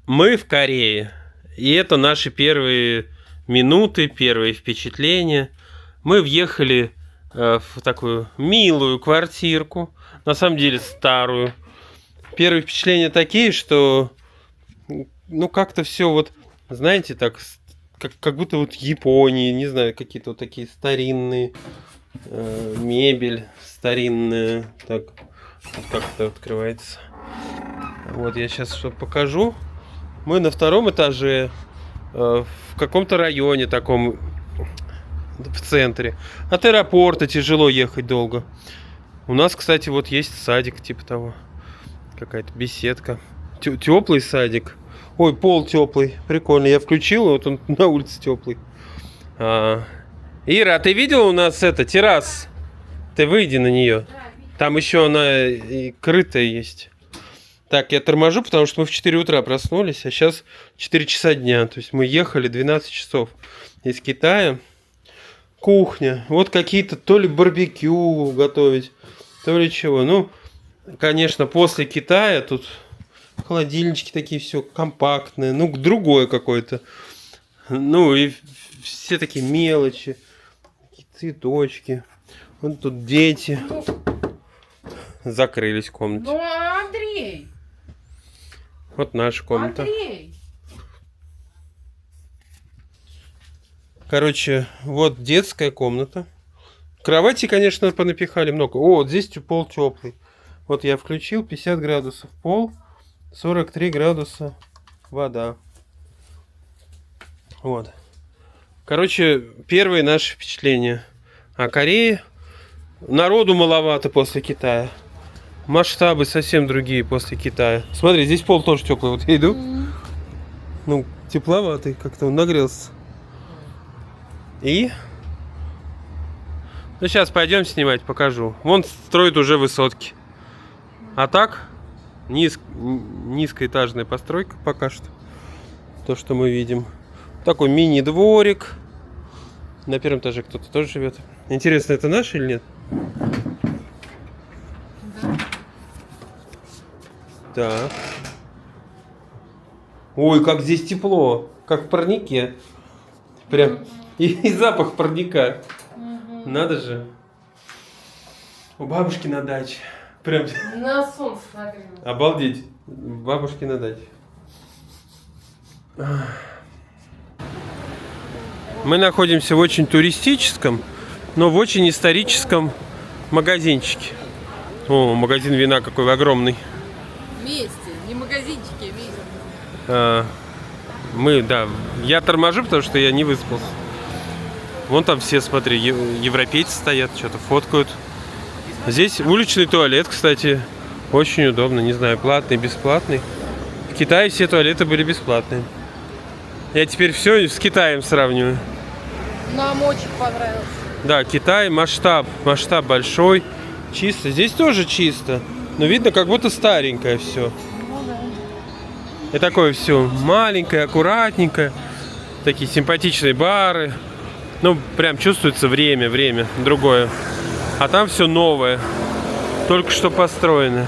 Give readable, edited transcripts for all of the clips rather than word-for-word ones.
Мы в Корее. И это наши первые минуты, первые впечатления. Мы въехали в такую милую квартирку. На самом деле старую. Первые впечатления такие, что ну как-то все вот, знаете, так, как будто вот Японии, не знаю, какие-то вот такие старинные мебель старинная. Так, вот как это открывается. Вот я сейчас что покажу. Мы на втором этаже, в каком-то районе таком, в центре. От аэропорта тяжело ехать долго. У нас, кстати, вот есть садик типа того. Какая-то беседка. Теплый садик. Ой, пол теплый. Прикольно. Я включил, вот он на улице теплый. Ира, а ты видела у нас это, террас? Ты выйди на нее. Там еще она и крытая есть. Так, я торможу, потому что мы в 4 утра проснулись, а сейчас 4 часа дня. То есть мы ехали 12 часов из Китая. Кухня. Вот какие-то то ли барбекю готовить, то ли чего. Ну, конечно, после Китая тут холодильнички такие все компактные. Ну, другое какое-то. Ну, и все такие мелочи. Цветочки. Вот тут дети. Закрылись в комнате. Ну, Андрей! Вот наша комната. Андрей! Короче, вот детская комната. Кровати, конечно, понапихали много. О, вот здесь пол теплый. Вот я включил 50 градусов пол, 43 градуса вода. Вот. Короче, первые наши впечатления о Корее. Народу маловато после Китая. Масштабы совсем другие после Китая. Смотри, здесь пол тоже теплый. Вот я иду. Ну, тепловатый, как-то он нагрелся. И... Ну, сейчас пойдем снимать, покажу. Вон строят уже высотки. А так, низкоэтажная постройка пока что. То, что мы видим. Такой мини-дворик. На первом этаже кто-то тоже живет. Интересно, это наш или нет? Так. Ой, как здесь тепло. Как в парнике. Прям. И запах парника. Надо же. У бабушки на даче. Прям. На солнце нагрело. Обалдеть. Бабушки на даче. Мы находимся в очень туристическом, но в очень историческом магазинчике. О, магазин вина какой огромный. Вместе, не магазинчики, вместе. Да. Я торможу, потому что я не выспался. Вон там все, смотри, европейцы стоят, что-то фоткают. Здесь уличный туалет, кстати, очень удобно. Не знаю, платный, бесплатный. В Китае все туалеты были бесплатные. Я теперь все с Китаем сравниваю. Нам очень понравилось. Да, Китай, масштаб большой. Чисто. Здесь тоже чисто. Но видно, как будто старенькое все. Ну, да. И такое все маленькое, аккуратненькое. Такие симпатичные бары. Ну, прям чувствуется время другое. А там все новое. Только что построено.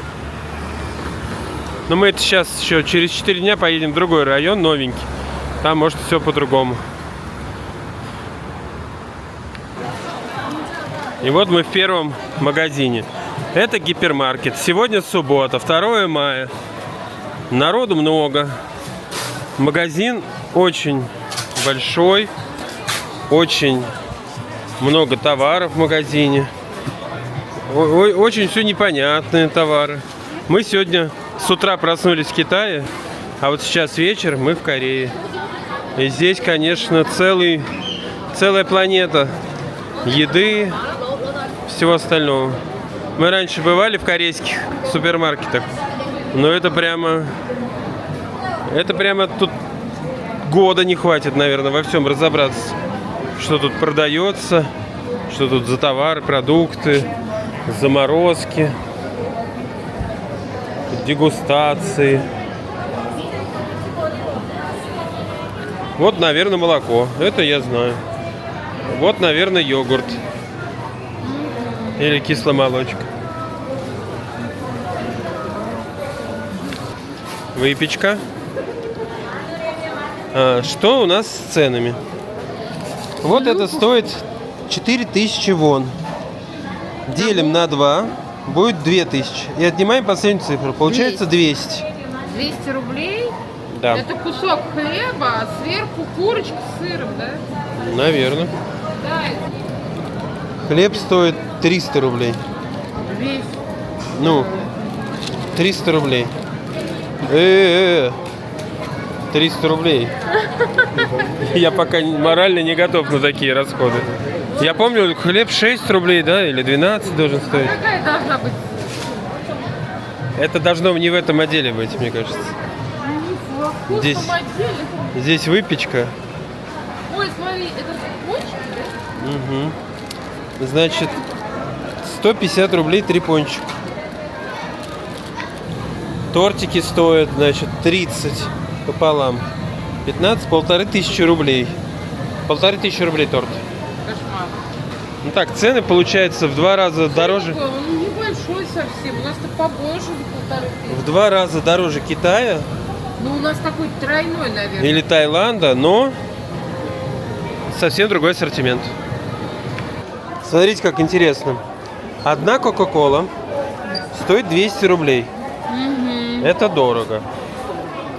Но мы это сейчас еще через 4 дня поедем в другой район, новенький. Там может все по-другому. И вот мы в первом магазине. Это гипермаркет. Сегодня суббота, 2 мая. Народу много. Магазин очень большой. Очень много товаров в магазине. Очень все непонятные товары. Мы сегодня с утра проснулись в Китае, а вот сейчас вечер, мы в Корее. И здесь, конечно, целая планета прямо всего остального. Мы раньше бывали в корейских супермаркетах, но это прямо тут года не хватит, наверное, во всем разобраться. Что тут продается, что тут за товары, продукты, заморозки, дегустации. Вот, наверное, молоко. Это я знаю. Вот, наверное, йогурт. Или кисломолочка. Выпечка. Что у нас с ценами? Вот это стоит 4000 вон. Делим на 2, будет 2000. И отнимаем последнюю цифру. Получается 200. 200 рублей? Да. Это кусок хлеба, а сверху курочка с сыром, да? Наверное. Да, Хлеб стоит 300 рублей. 200. Ну, 300 рублей. 300 рублей. Я пока морально не готов на такие расходы. Я помню, хлеб 6 рублей, да, или 12 должен стоить. Какая должна быть? Это должно не в этом отделе быть, мне кажется. Во вкусном Здесь. отделе. Здесь выпечка. Ой, смотри, это почки, да? Угу. Значит, 150 рублей 3 пончика. Тортики стоят, значит, 30 пополам. 15, 1500 рублей. 1500 рублей торт. Кошмар. Ну так, цены получается в 2 раза дороже. Какой? Он небольшой совсем. У нас-то побольше за 1500. В 2 раза дороже Китая Ну, у нас такой тройной, наверное. или Таиланда, но совсем другой ассортимент. Смотрите, как интересно. Одна Кока-Кола стоит 200 рублей. Угу. Это дорого.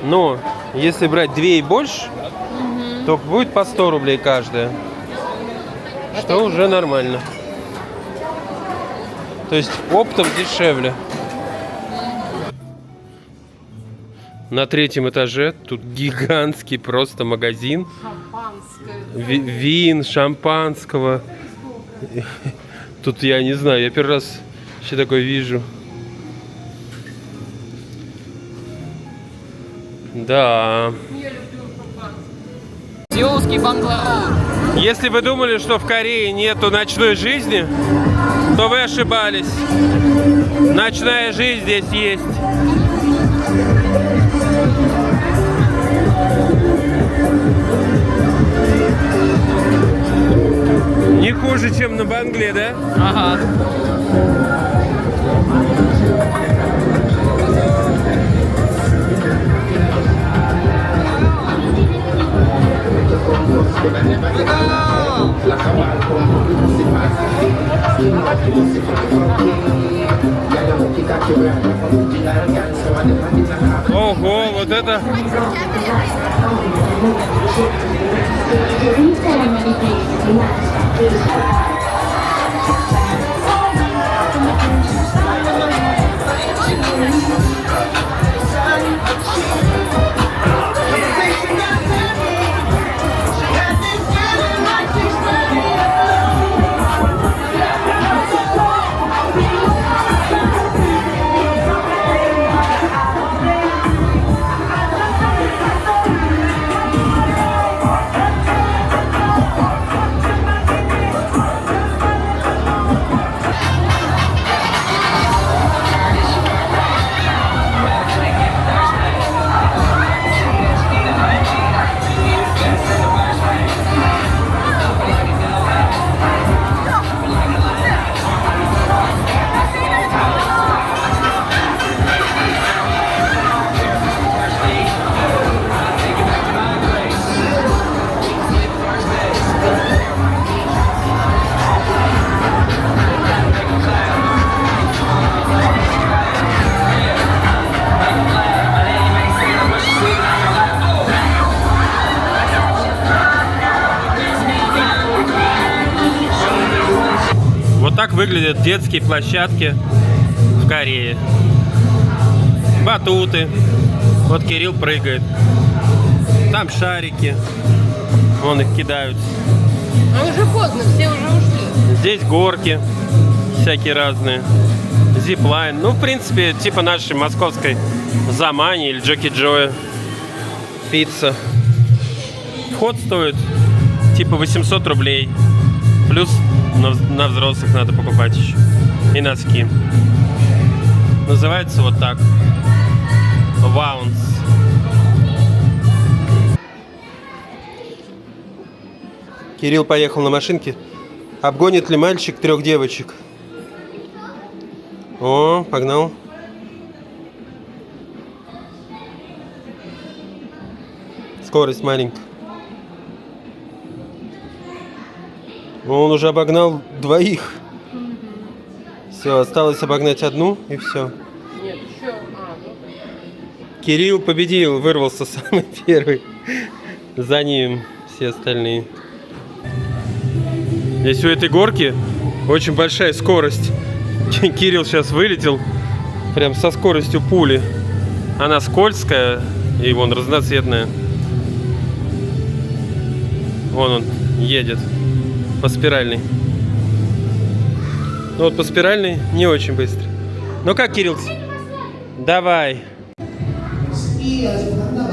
Но если брать 2 и больше, то будет по 100 рублей каждая. Что уже нормально. То есть оптом дешевле. На 3-м этаже тут гигантский просто магазин. Шампанское. Вин, шампанского. Тут я не знаю, я первый раз еще такое вижу. Да. Сеульский Банглар. Если вы думали, что в Корее нету ночной жизни, то вы ошибались. Ночная жизнь здесь есть. Не хуже, чем на Бангле, да? Ага. Ого, вот это... Вот так выглядят детские площадки в Корее. Батуты. Вот Кирилл прыгает. Там шарики. Вон их кидают. А уже поздно, все уже ушли. Здесь горки всякие разные. Зиплайн. Ну, в принципе, типа нашей московской Замани или Джоки Джоя. Пицца. Вход стоит типа 800 рублей. Плюс на взрослых надо покупать еще. И носки. Называется вот так. Ваунс. Кирилл поехал на машинке. Обгонит ли мальчик 3 девочек? О, погнал. скорость маленькая. Он уже обогнал двоих. Все, осталось обогнать одну и все. Нет, еще. Кирилл победил, вырвался самый первый. За ним все остальные. Здесь у этой горки очень большая скорость. Кирилл сейчас вылетел прям со скоростью пули. Она скользкая и вон разноцветная. Вон он едет по спиральной. Ну вот по спиральной не очень быстро. Ну как, Кирилл? Давай.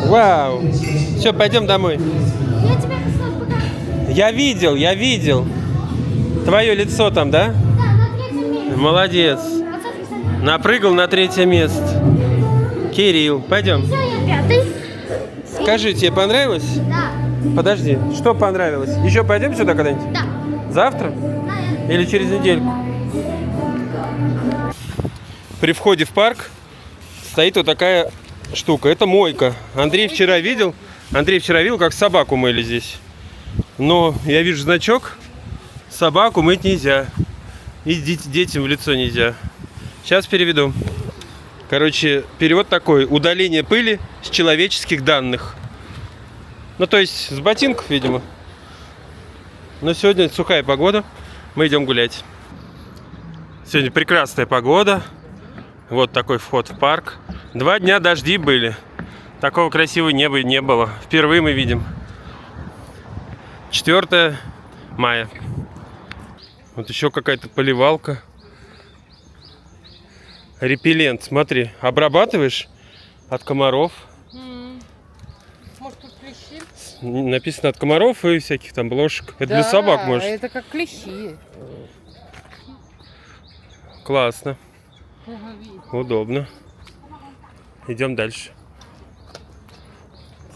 Вау. Все, пойдем домой. Я тебя хотела показать. Я видел. Твое лицо там, да? Да, на третьем месте. Молодец. Вот смотри, смотри. Напрыгал на 3-е место. Кирилл, пойдем. Все, я 5-й. Скажи, тебе понравилось? Да. Подожди, что понравилось? Еще пойдем сюда когда-нибудь? Да. Завтра? Наверное. Или через недельку? При входе в парк стоит вот такая штука. Это мойка. Андрей вчера видел, как собаку мыли здесь. Но я вижу значок. Собаку мыть нельзя. И детям в лицо нельзя. Сейчас переведу. Короче, перевод такой. Удаление пыли с человеческих данных. Ну, то есть с ботинков, видимо. Но сегодня сухая погода. Мы идем гулять. Сегодня прекрасная погода. Вот такой вход в парк. 2 дня дожди были. Такого красивого неба не было. Впервые мы видим. 4 мая. Вот еще какая-то поливалка. Репеллент, смотри. Обрабатываешь от комаров. Может, тут клещи? Написано от комаров и всяких там блошек. Это для собак, может. Это как клещи. Классно. Удобно. Идем дальше.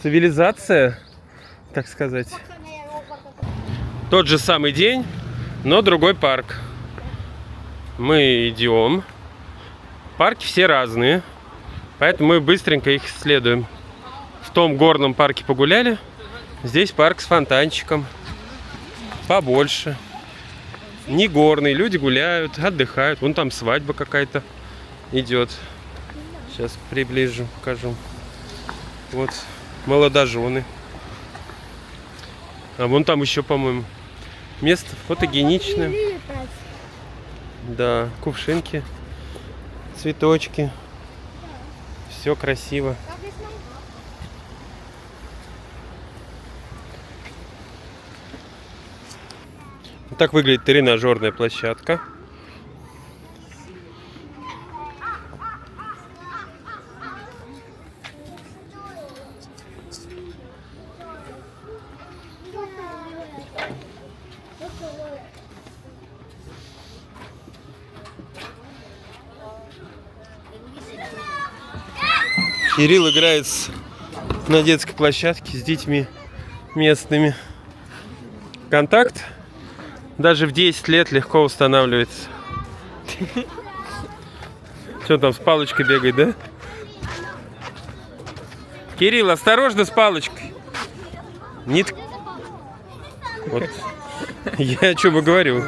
Цивилизация, так сказать. Тот же самый день, но другой парк. Мы идем. Парки все разные, поэтому мы быстренько их исследуем. В том горном парке погуляли. Здесь парк с фонтанчиком. Побольше. Не горный. Люди гуляют, отдыхают. Вон там свадьба какая-то идет. Сейчас приближу, покажу. Вот молодожены. А вон там еще, по-моему, место фотогеничное. Да, кувшинки, цветочки. Все красиво. Вот так выглядит тренажерная площадка. Кирилл играет на детской площадке с детьми местными. Контакт даже в 10 лет легко устанавливается. Что там с палочкой бегает, да? Кирилл, осторожно с палочкой. Нет. Вот. Я о чем и говорю.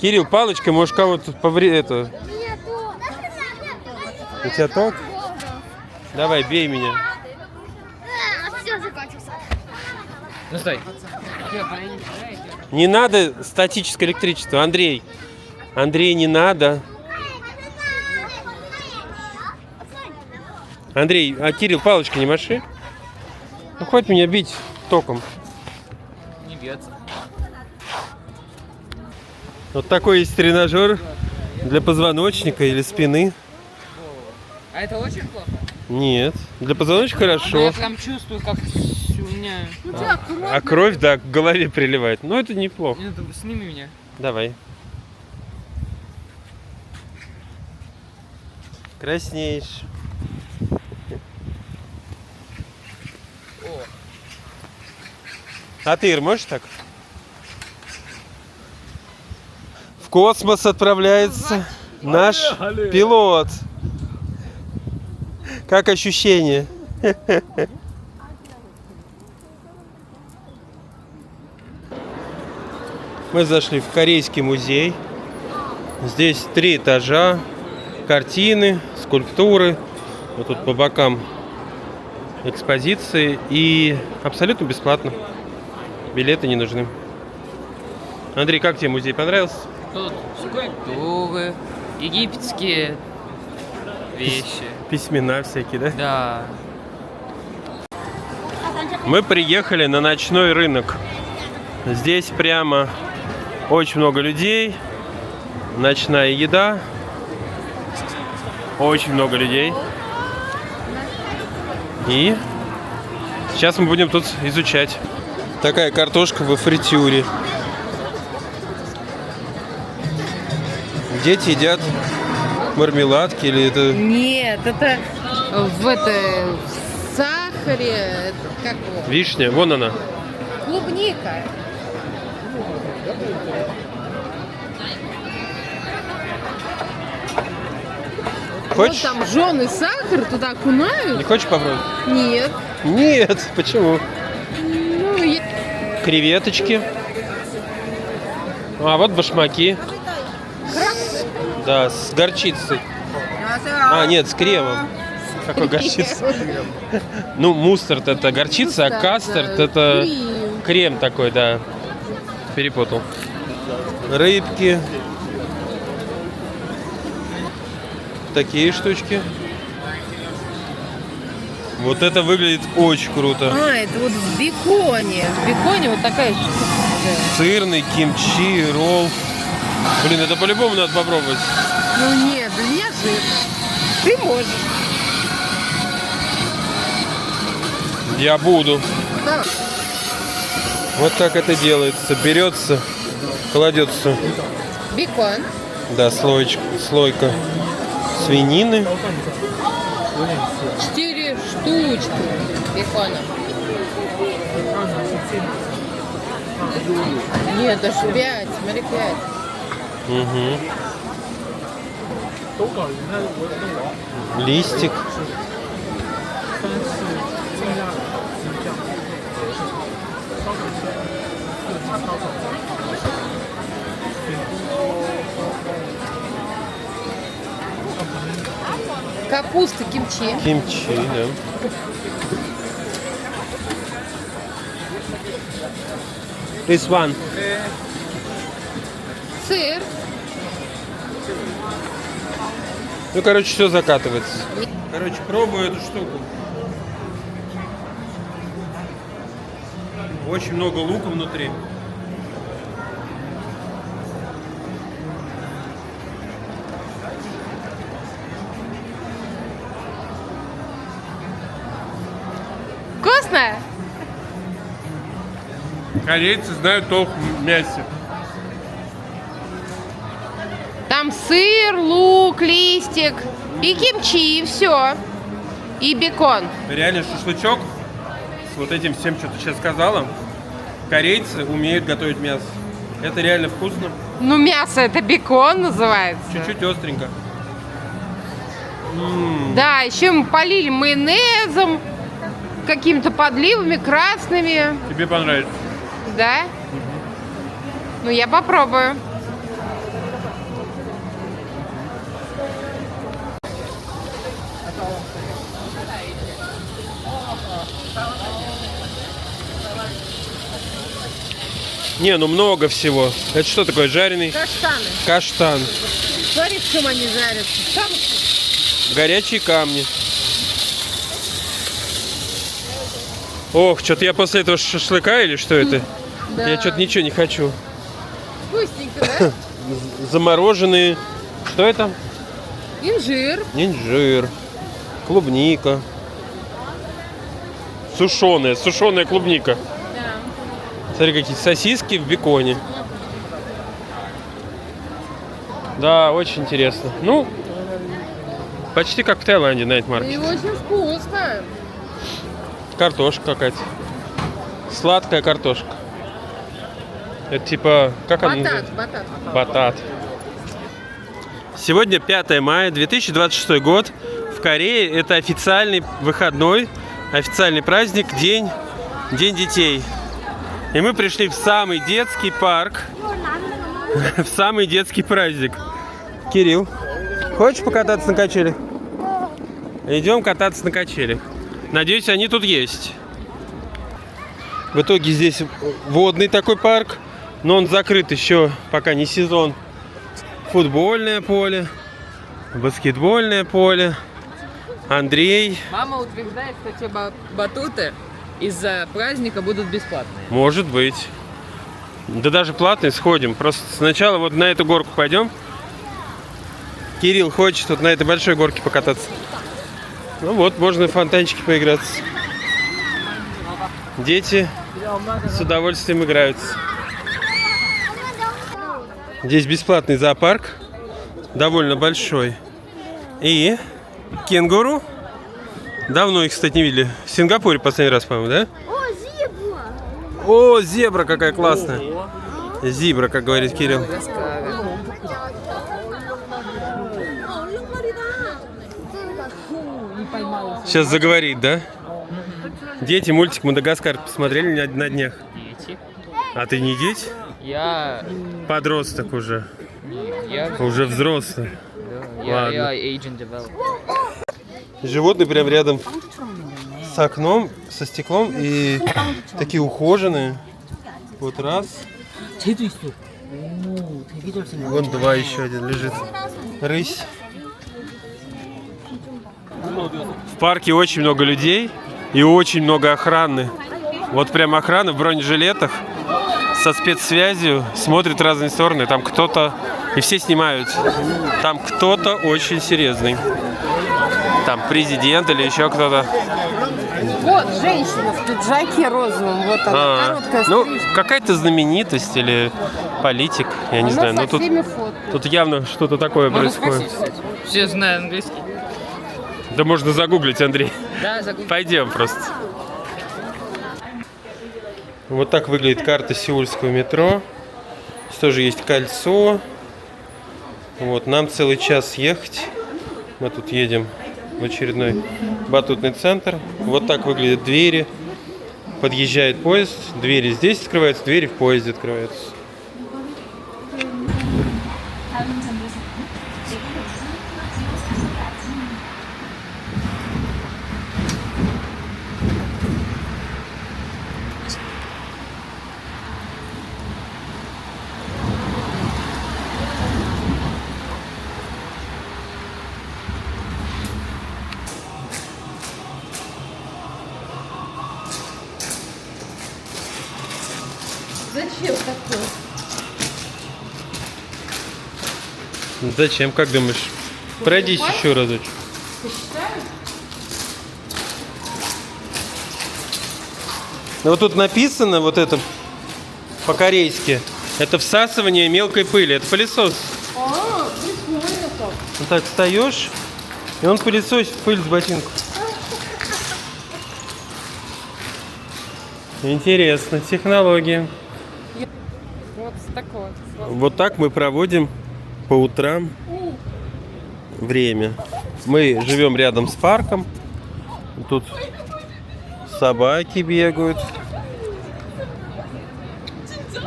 Кирилл, палочкой можешь кого-то повредить. У тебя ток? Давай, бей меня. Все, закончился. Ну стой. Не надо статическое электричество, Андрей. Андрей, не надо. Андрей, а Кирилл, палочкой не маши. Ну, хоть меня бить током. Не бьется. Вот такой есть тренажер для позвоночника или спины. А это очень плохо? Нет, для позвоночника Я хорошо. прям чувствую, как у меня... А кровь, да, к голове приливает. Ну, это неплохо. Нет, сними меня. Давай. Краснеешь. А ты, Ир, можешь так? В космос отправляется наш пилот. Как ощущение? Мы зашли в Корейский музей. Здесь 3 этажа, картины, скульптуры. Вот тут по бокам экспозиции. И абсолютно бесплатно. Билеты не нужны. Андрей, как тебе музей понравился? Тут скульптуры, египетские вещи. Письмена всякие, да? Да. Мы приехали на ночной рынок. Здесь прямо очень много людей. Ночная еда. Очень много людей. И сейчас мы будем тут изучать. Такая картошка во фритюре. Дети едят мармеладки или это... Нет, это в сахаре, это как его? Вишня? Вон она. Клубника. Хочешь? Вот там жженый сахар, туда окунают? Не хочешь попробовать? Нет. Нет. Почему? Ну, Креветочки. А вот башмаки. Да, с горчицей. А, нет, с кремом. Какой горчица? Ну, мустард это горчица, а кастард это крем такой, да. Перепутал. Рыбки. Такие штучки. Вот это выглядит очень круто. А, это вот в беконе. В беконе вот такая штука. Сырный кимчи, ролл. Блин, это по-любому надо попробовать. Ну нет, для меня жир. Ты можешь. Я буду. Давай. Вот так это делается. Берется, кладется, Бекон. да, слойка свинины. 4 штучки бекона. Нет, даже 5. Смотри, 5. Угу. Листик. Капуста, кимчи. Кимчи, да. This one. Сыр. Ну, короче, все закатывается. Короче, пробую эту штуку. Очень много лука внутри. Вкусно? Корейцы знают толк в мясе. Там сыр, лук, листик и кимчи, и все. И бекон. Реально шашлычок с вот этим всем, что ты сейчас сказала. Корейцы умеют готовить мясо. Это реально вкусно. Ну, мясо это бекон называется. Чуть-чуть остренько. Да, еще мы полили майонезом, какими-то подливами красными. Тебе понравится. Да? Ну, я попробую. Не, ну много всего. Это что такое? Жареный Каштаны. каштан. Смотри, в чем они жарятся. Там Горячие камни. Ох, что-то я после этого шашлыка или что это? да. Я что-то ничего не хочу. Вкусненько, да? Замороженные. Что это? Инжир. Инжир. Клубника. Сушеная клубника. Да. Смотри, какие сосиски в беконе. Да, очень интересно. Ну, почти как в Таиланде, Night И Market. очень вкусно. Картошка какая-то. Сладкая картошка. Это типа, как она называется? Батат. Батат. Сегодня 5 мая 2026 год. В Корее это официальный выходной, официальный праздник, день детей. И мы пришли в самый детский парк, в самый детский праздник. Кирилл, хочешь покататься на качелях? Идем кататься на качелях. Надеюсь, они тут есть. В итоге здесь водный такой парк, но он закрыт еще, пока не сезон. Футбольное поле, баскетбольное поле. Андрей. Мама утверждает, что те батуты из-за праздника будут бесплатные. Может быть. Да даже платные сходим. Просто сначала вот на эту горку пойдем. Кирилл хочет вот на этой большой горке покататься. Ну вот, можно в фонтанчике поиграться. Дети с удовольствием играются. Здесь бесплатный зоопарк. Довольно большой. И кенгуру. Давно их, кстати, не видели. В Сингапуре последний раз, по-моему, да? О, зебра! О, зебра какая классная. Зебра, как говорит Кирилл. Сейчас заговорит, да? Дети мультик «Мадагаскар» посмотрели на днях. Дети. А ты не дети? Я... Подросток уже. Я... Уже взрослый. Я Ладно. agent developer. Животные прям рядом с окном, со стеклом. И такие ухоженные. Вот раз. Вон два, еще один лежит. Рысь. В парке очень много людей и очень много охраны. Вот прям охрана в бронежилетах со спецсвязью смотрит в разные стороны. Там кто-то, и все снимают. Там кто-то очень серьезный. Там президент или еще кто-то. Вот женщина в пиджаке розовом. Вот она, короткая Ну, стрижка. какая-то знаменитость или политик, я не Она знаю. со Но тут, всеми фоткает. тут явно что-то такое Можно происходит. спросить, кстати. Все знают английский. Да можно загуглить, Андрей. Да, загугли. Пойдем просто. Вот так выглядит карта сеульского метро. Здесь тоже есть кольцо. Вот, нам целый час ехать. Мы тут едем в очередной батутный центр. Вот так выглядят двери. Подъезжает поезд. Двери здесь открываются, двери в поезде открываются. Зачем такое? Зачем, как думаешь? Пройдись еще разочек. Ну, вот тут написано вот это по-корейски. Это всасывание мелкой пыли. Это пылесос. А, прикольно так. Вот так встаешь, и он пылесосит пыль с ботинков. Интересно, технология. Вот такой. Вот так мы проводим по утрам время. Мы живем рядом с парком. Тут собаки бегают.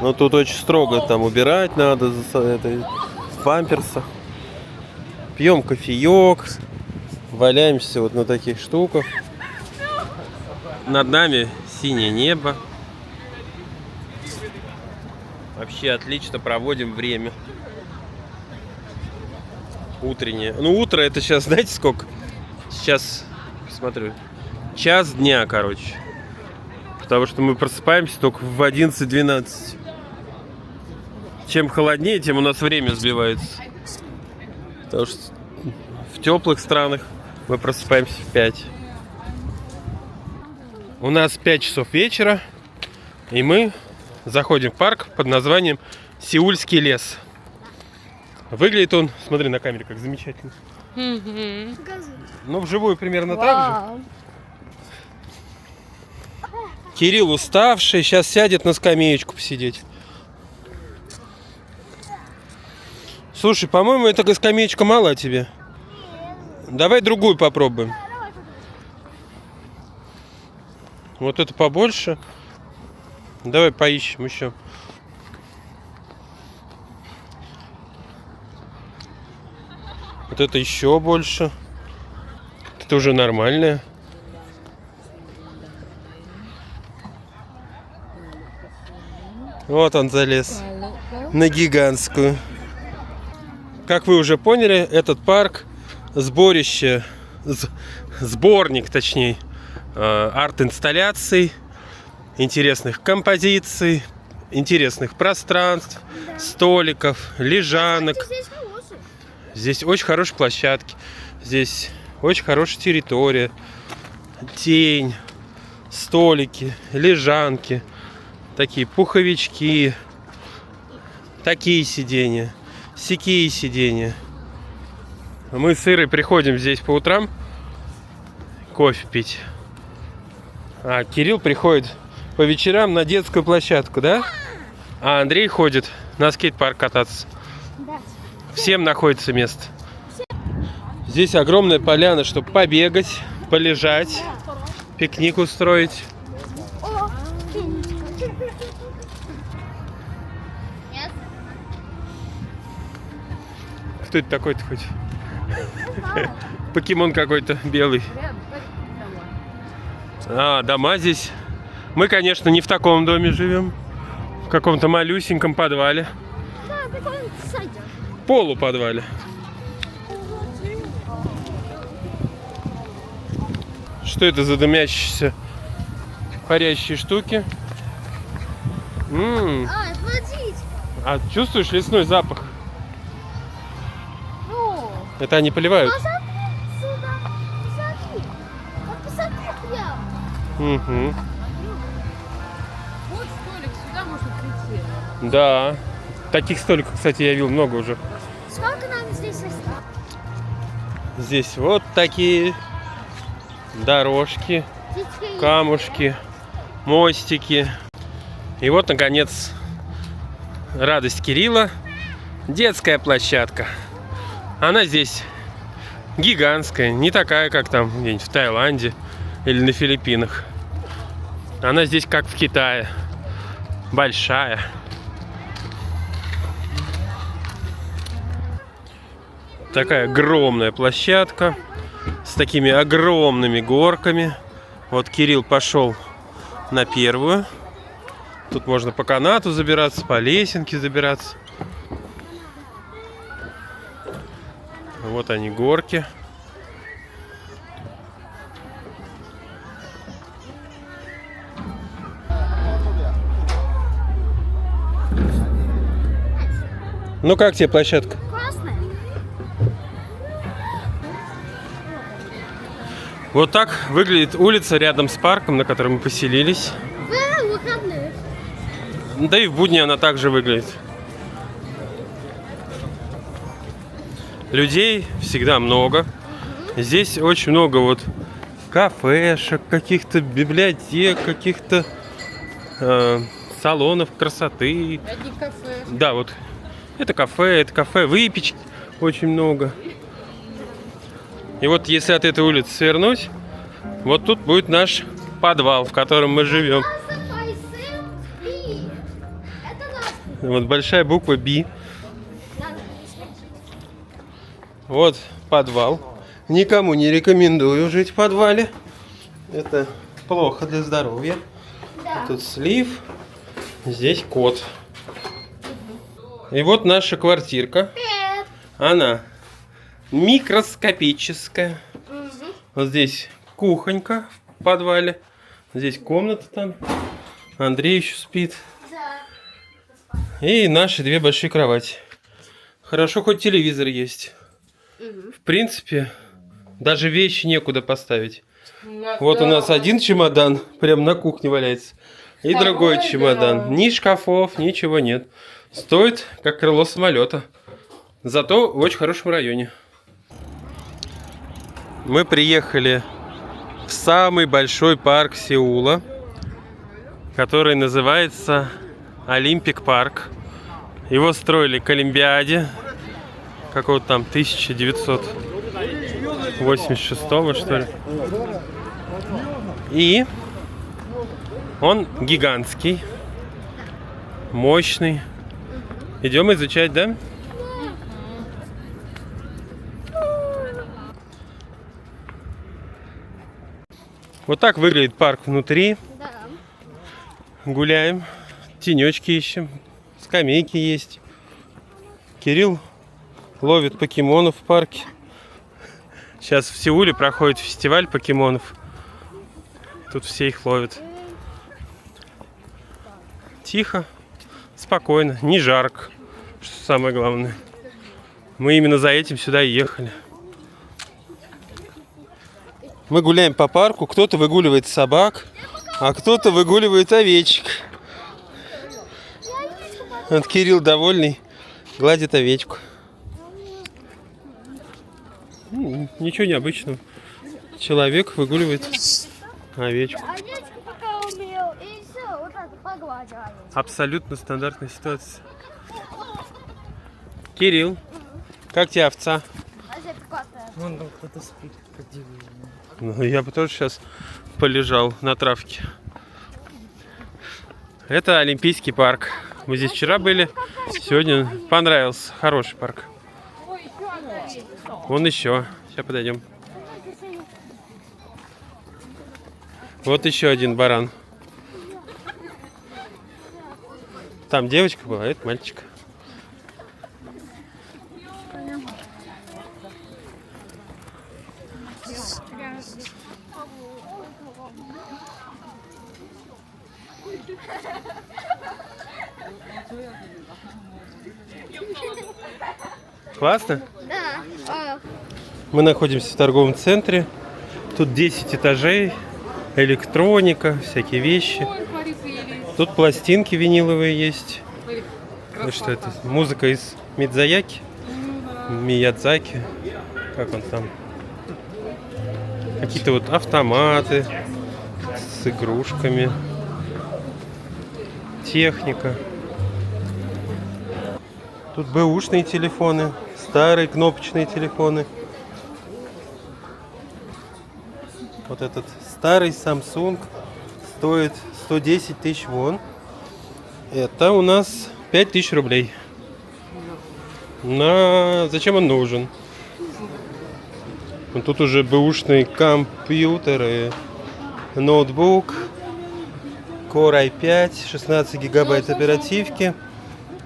Но тут очень строго, там убирать надо в памперсах. Пьем кофеек, валяемся вот на таких штуках. Над нами синее небо. Вообще отлично проводим время. Утреннее. Ну, утро это сейчас, знаете, сколько? Сейчас, смотрю, час дня, короче. Потому что мы просыпаемся только в 11-12. Чем холоднее, тем у нас время сбивается. Потому что в теплых странах мы просыпаемся в 5. У нас 5 часов вечера, и мы заходим в парк под названием Сеульский лес. Выглядит он, смотри на камере, как замечательно. Ну, вживую примерно так же. Кирилл уставший, сейчас сядет на скамеечку посидеть. Слушай, по-моему, эта скамеечка мала тебе. Давай другую попробуем. Вот это побольше. Давай поищем еще. Вот это еще больше. Это уже нормальное. Вот он залез на гигантскую. Как вы уже поняли, этот парк сборище, сборник, точнее, арт-инсталляций, интересных композиций, интересных пространств, столиков, лежанок. Здесь хороший. Здесь очень хорошие площадки, здесь очень хорошая территория, тень, столики, лежанки, такие пуховички, такие сиденья, сякие сиденья. Мы с Ирой приходим здесь по утрам кофе пить, а Кирилл приходит по вечерам на детскую площадку, да? А Андрей ходит на скейт-парк кататься. Да. Всем находится место. Здесь огромная поляна, чтобы побегать, полежать, пикник устроить. О, нет. Кто это такой-то хоть? Покемон какой-то белый. А, дома здесь. Мы, конечно, не в таком доме живем. В каком-то малюсеньком подвале. Да, прикольно, сойдет. Полуподвале. Что это за дымящиеся парящие штуки? А, это водичка. А чувствуешь лесной запах? Ну, Это они поливают. посмотри сюда. Посмотри. Вот посмотри прям. Угу. Вот столик, сюда можно прийти. Да. Таких столиков, кстати, я видел много уже. Сколько нам здесь осталось? Здесь вот такие дорожки, Детские. камушки, мостики. И вот, наконец, радость Кирилла. Детская площадка. Она здесь гигантская, не такая, как там где-нибудь в Таиланде или на Филиппинах. Она здесь как в Китае. Большая. Такая огромная площадка с такими огромными горками. Вот Кирилл пошел на первую. Тут можно по канату забираться, по лесенке забираться. Вот они, горки. Ну как тебе площадка? Классная. Вот так выглядит улица рядом с парком, на котором мы поселились. В выходных. Да и в будни она также выглядит. Людей всегда много. Здесь очень много вот кафешек, каких-то библиотек, каких-то салонов красоты. Одни кафе. Да, вот это кафе, выпечки очень много. И вот если от этой улицы свернуть, вот тут будет наш подвал, в котором мы живем. Это наш. Вот большая буква B. Вот подвал. Никому не рекомендую жить в подвале. Это плохо для здоровья. Да. Тут слив. Здесь кот. И вот наша квартирка. Привет. Она микроскопическая. Мгм. Вот здесь кухонька в подвале. Здесь комната там. Андрей еще спит. Да. И наши две большие кровати. Хорошо, хоть телевизор есть. В принципе, даже вещи некуда поставить. Вот у нас один чемодан прям на кухне валяется. И другой чемодан. Ни шкафов, ничего нет. Стоит, как крыло самолета. Зато в очень хорошем районе. Мы приехали в самый большой парк Сеула, который называется Олимпик парк. Его строили к Олимпиаде какого-то там 1900 86-го, что ли. И он гигантский, мощный. Идем изучать, да? Вот так выглядит парк внутри. Да. Гуляем, тенечки ищем, скамейки есть. Кирилл ловит покемонов в парке. Сейчас в Сеуле проходит фестиваль покемонов. Тут все их ловят. Тихо, спокойно, не жарко, что самое главное. Мы именно за этим сюда и ехали. Мы гуляем по парку, кто-то выгуливает собак, а кто-то выгуливает овечек. Вот Кирилл довольный, гладит овечку. Ничего необычного. Человек выгуливает овечку. Овечку пока умел, и все, вот так погладил овечку. Абсолютно стандартная ситуация. Кирилл, как тебе овца? Вон там кто-то спит, как дивно. Ну, я бы тоже сейчас полежал на травке. Это Олимпийский парк. Мы здесь вчера были, сегодня понравился. Хороший парк. Вон еще. Сейчас подойдем. Вот еще один баран. Там девочка была, а это мальчик. Классно? Да. Мы находимся в торговом центре. Тут 10 этажей, электроника, всякие вещи. Тут пластинки виниловые есть. Ну, что это? Музыка из Мидзаяки? Миядзаки. Как он там? Какие-то вот автоматы с игрушками. Техника. Тут бэушные телефоны, старые кнопочные телефоны. Вот этот старый Samsung стоит 110 тысяч вон. Это у нас 5000 рублей. Зачем он нужен? Тут уже бэушные компьютеры. Ноутбук. Core i5, 16 гигабайт оперативки.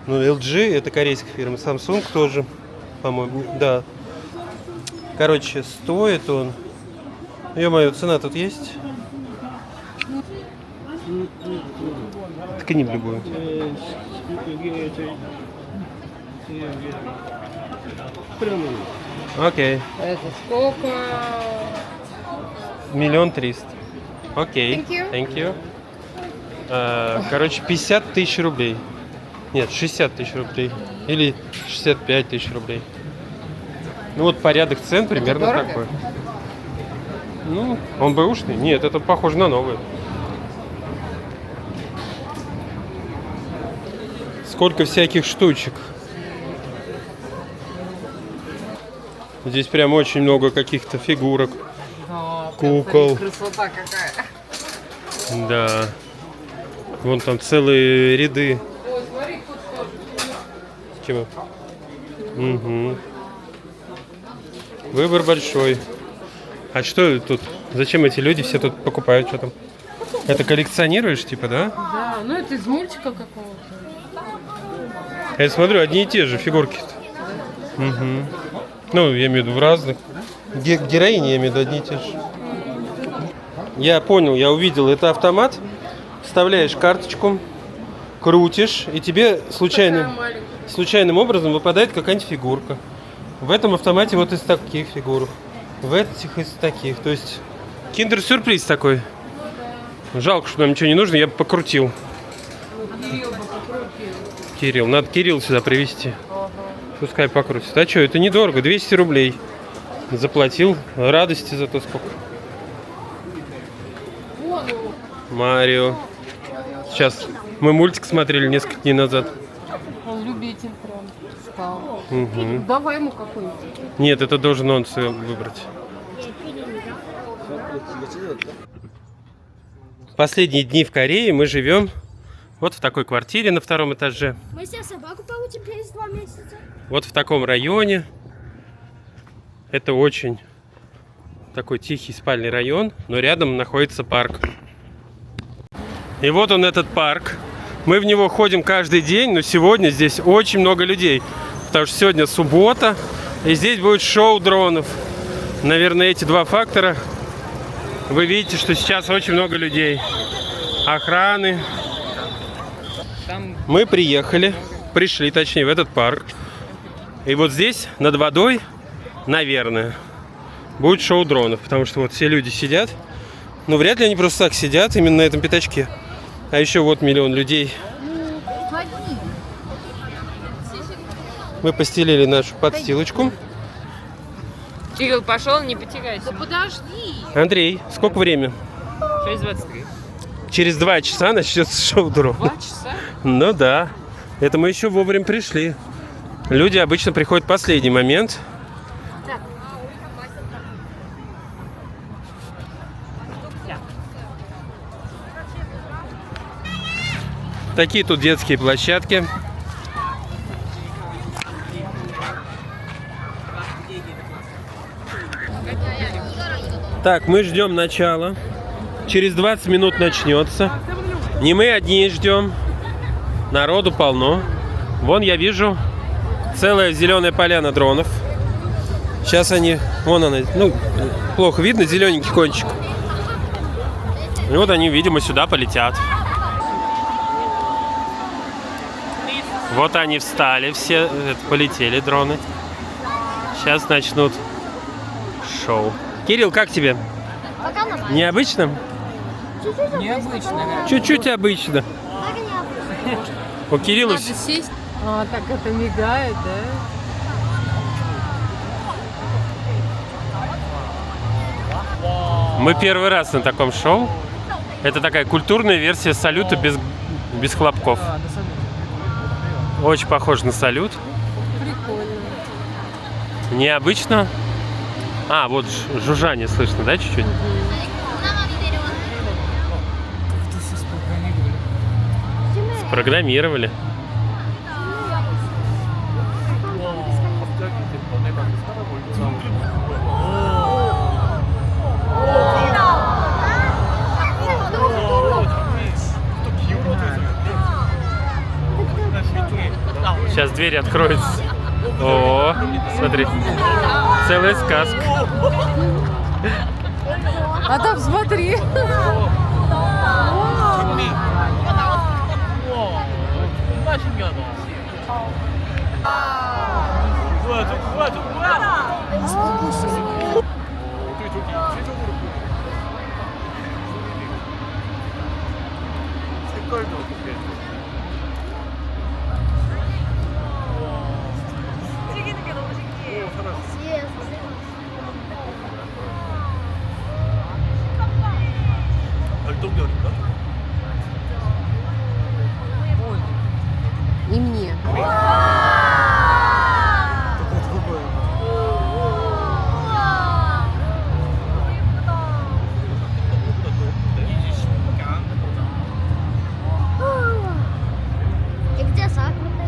Ну, LG, это корейская фирма. Samsung тоже, по-моему, да. Короче, стоит он... Ё-моё, цена тут есть? Ткни в любую. Окей. Это сколько? 1 300 000. Окей. Thank you. Thank you. Короче, 50 тысяч рублей. Нет, 60 тысяч рублей. Или 65 тысяч рублей. Ну вот порядок цен примерно дорого? такой. Ну, он бэушный? Нет, это похоже на новый. Сколько всяких штучек. Здесь прям очень много каких-то фигурок. Кукол. Красота какая. Да. Вон там целые ряды. Ой, смотри, тут Чего? Угу. Выбор большой. А что тут? Зачем эти люди все тут покупают? Что там? Это коллекционируешь, типа, да? Да, ну это из мультика какого-то. Я смотрю, одни и те же фигурки-то. Угу. Ну, я имею в виду в разных. Героини, я имею в виду, одни и те же. Я понял, я увидел. Это автомат. Вставляешь карточку, крутишь, и тебе случайным образом выпадает какая-нибудь фигурка. В этом автомате вот из таких фигурок. В этих из таких. То есть киндер-сюрприз такой. Жалко, что нам ничего не нужно, я бы покрутил. Кирилл, надо Кирилл сюда привезти. Пускай покрутит. А что, это недорого, 200 рублей. Заплатил, радости зато сколько. Марио. Сейчас мы мультик смотрели несколько дней назад. Он любитель прям стал. Угу. Давай ему какой-нибудь. Нет, это должен он выбрать. Последние дни в Корее мы живем вот в такой квартире на 2-м этаже. Мы себе собаку получим через 2 месяца. Вот в таком районе. Это очень такой тихий спальный район, но рядом находится парк. И вот он, этот парк. Мы в него ходим каждый день, но сегодня здесь очень много людей. Потому что сегодня суббота, и здесь будет шоу дронов. Наверное, эти два фактора. Вы видите, что сейчас очень много людей. Охраны. Мы пришли, точнее, в этот парк. И вот здесь, над водой, наверное, будет шоу дронов. Потому что вот все люди сидят. Но вряд ли они просто так сидят именно на этом пятачке. А еще вот миллион людей. Мы постелили нашу подстилочку. Кирилл, пошел, не потеряйся. Да подожди. Андрей, сколько время? 6:23. Через 2 часа начнется шоу дронов. 2 часа? Ну да. Это мы еще вовремя пришли. Люди обычно приходят в последний момент. Такие тут детские площадки. Так, мы ждем начала. Через 20 минут начнется. Не мы одни ждем. Народу полно. Вон я вижу целая зеленая поляна дронов. Сейчас они... Вон она. Ну, плохо видно, зелененький кончик. И вот они, видимо, сюда полетят. Вот они встали, все полетели дроны. Сейчас начнут шоу. Кирилл, как тебе? Пока нормально. Необычно? Необычно. Чуть-чуть обычно. Так и необычно. У Кирилла... Надо сесть. А, так это мигает, да? Мы первый раз на таком шоу. Это такая культурная версия салюта без хлопков. А, на самом деле. Очень похож на салют. Прикольно. Необычно. А, вот жужжание слышно, да, чуть-чуть? Программировали. Сейчас двери откроются. О, смотри. Целая сказка. А там смотри. И мне. И где Сакура?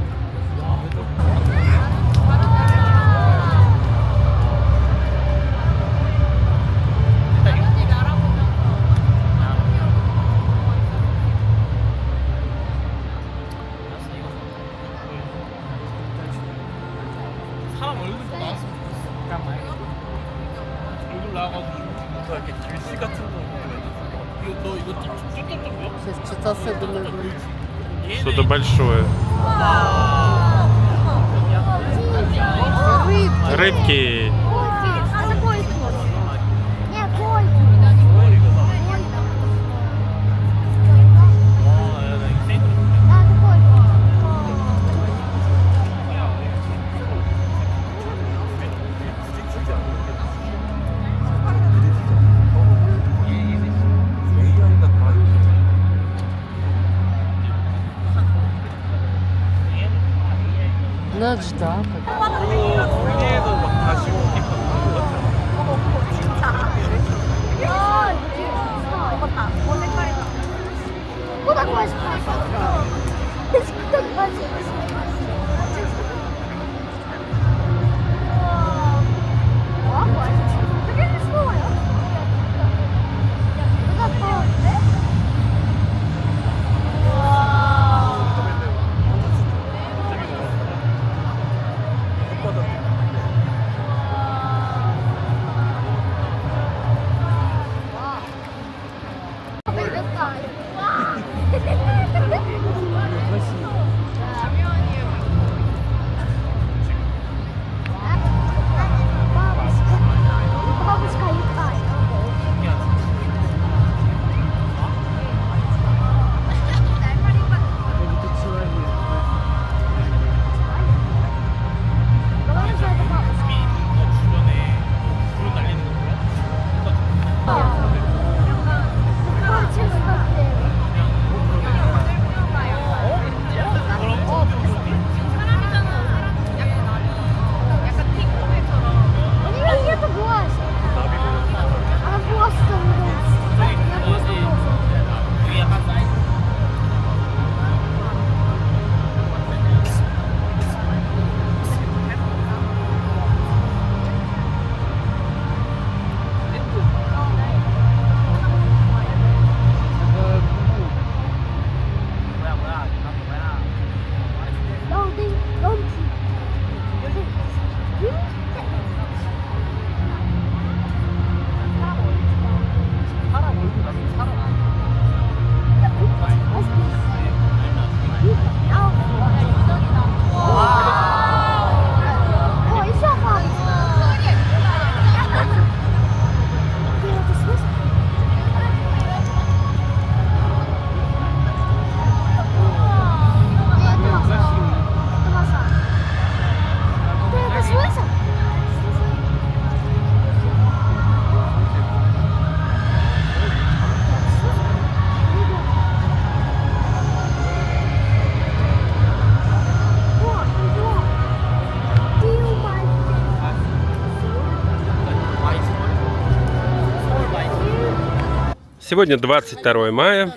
Сейчас что-то особенное будет. Что-то большое. Рыбки. А за кольки? Нет, кольки. Да, это кольки. Надо ждать. Сегодня 22 мая.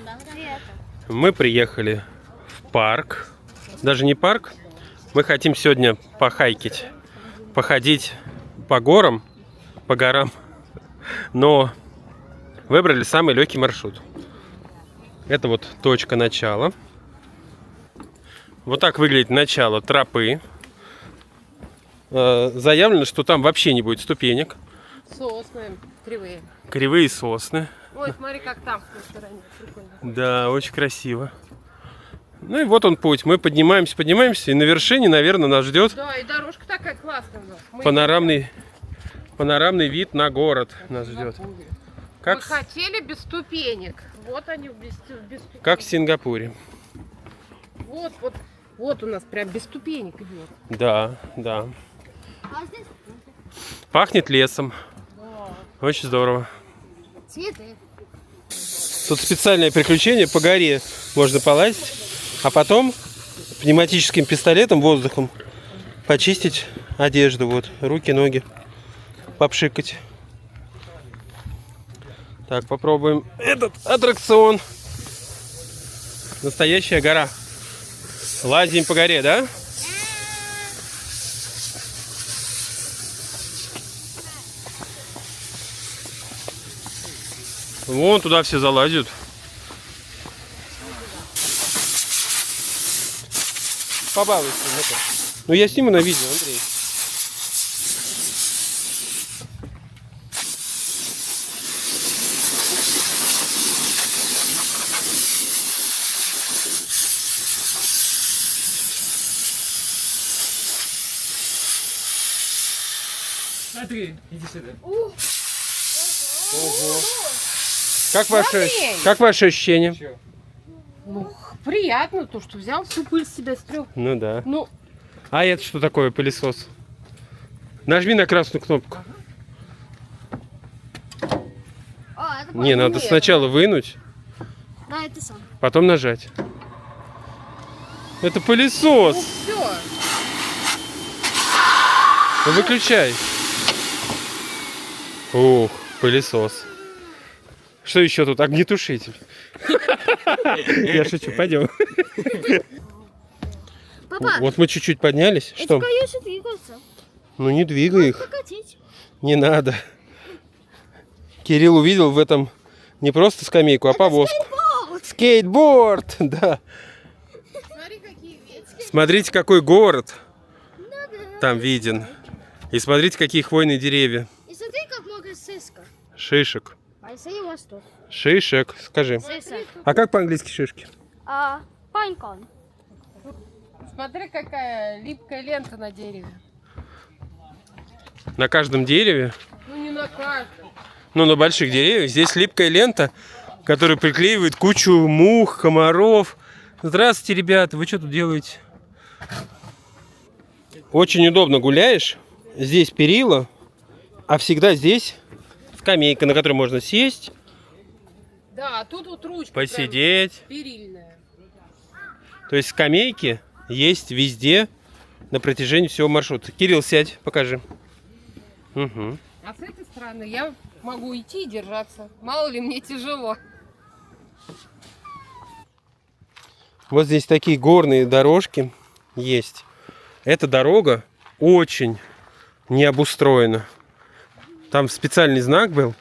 Мы приехали в парк. Даже не парк. Мы хотим сегодня похайкить, походить по горам, но выбрали самый легкий маршрут. Это вот точка начала. Вот так выглядит начало тропы. Заявлено, что там вообще не будет ступенек. Сосны кривые. Кривые сосны. Ой, смотри, как там в той стороне. Прикольно. Да, очень красиво. Ну и вот он путь. Мы поднимаемся, и на вершине, наверное, нас ждет Да, и дорожка такая классная у нас. Мы панорамный вид на город нас ждет. Мы Как, хотели без ступенек. Вот они без ступенек. как в Сингапуре. Вот у нас прям без ступенек идет. Да, да. А здесь Пахнет лесом. Очень здорово. цветы. Тут специальное приключение. По горе можно полазить, а потом пневматическим пистолетом, воздухом почистить одежду. Вот, руки, ноги. Попшикать. Так, попробуем этот аттракцион. Настоящая гора. Лазим по горе, да? Вон туда все залазят. Побалуйся. Ну я сниму на видео, Андрей. Смотри, иди сюда. Как ваши ощущения? Ну, приятно то, что взял всю пыль с себя стрёх. Ну да. Ну, А это что такое, пылесос? Нажми на красную кнопку. О, это Не, надо сначала вынуть, Да, это сам. потом нажать. Это пылесос. все. Ну, выключай. Ух, пылесос. Что еще тут? Огнетушитель. Я шучу, пойдем. Папа, Вот мы чуть-чуть поднялись. эти Что? колеса двигаются. Ну не двигай их. Покатить. Не надо. Кирилл увидел в этом не просто скамейку, а повозку. Скейтборд! Да. Смотри, какие ветки. Смотрите, какой город там виден. И смотрите, какие хвойные деревья. И смотри, как много сыска. Шишек. А если у вас тут? Шишек, скажи. Сыска. А как по-английски шишки? Пайнкон. Смотри, какая липкая лента на дереве. На каждом дереве, Ну, не на каждом. ну на больших деревьях, здесь липкая лента, которая приклеивает кучу мух, комаров. Здравствуйте, ребята, вы что тут делаете? Очень удобно гуляешь. Здесь перила, а всегда здесь скамейка, на которой можно сесть, Да, а тут вот ручка посидеть. прям перильная. То есть скамейки есть везде на протяжении всего маршрута. Кирилл, сядь, покажи. Угу. А с этой стороны я могу идти и держаться. Мало ли мне тяжело. Вот здесь такие горные дорожки есть. Эта дорога очень не обустроена. Там специальный знак был,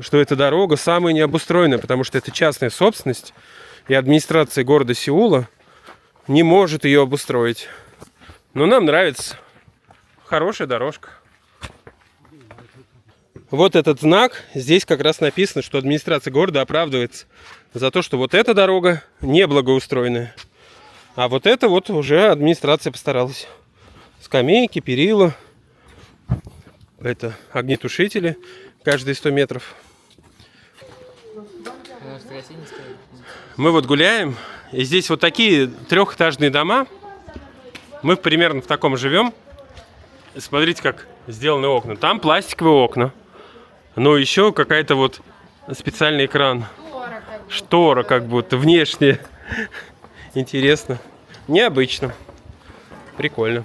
что эта дорога самая необустроенная, потому что это частная собственность, и администрация города Сеула не может ее обустроить. Но нам нравится. Хорошая дорожка. Вот этот знак, здесь как раз написано, что администрация города оправдывается за то, что вот эта дорога не благоустроенная. А вот это вот уже администрация постаралась. Скамейки, перила. Это огнетушители каждые 100 метров. Мы вот гуляем, и здесь вот такие трехэтажные дома. Мы примерно в таком живем. Смотрите, как сделаны окна. Там пластиковые окна. Но еще какая-то вот специальный экран. Штора как будто внешне. Интересно. Необычно. Прикольно.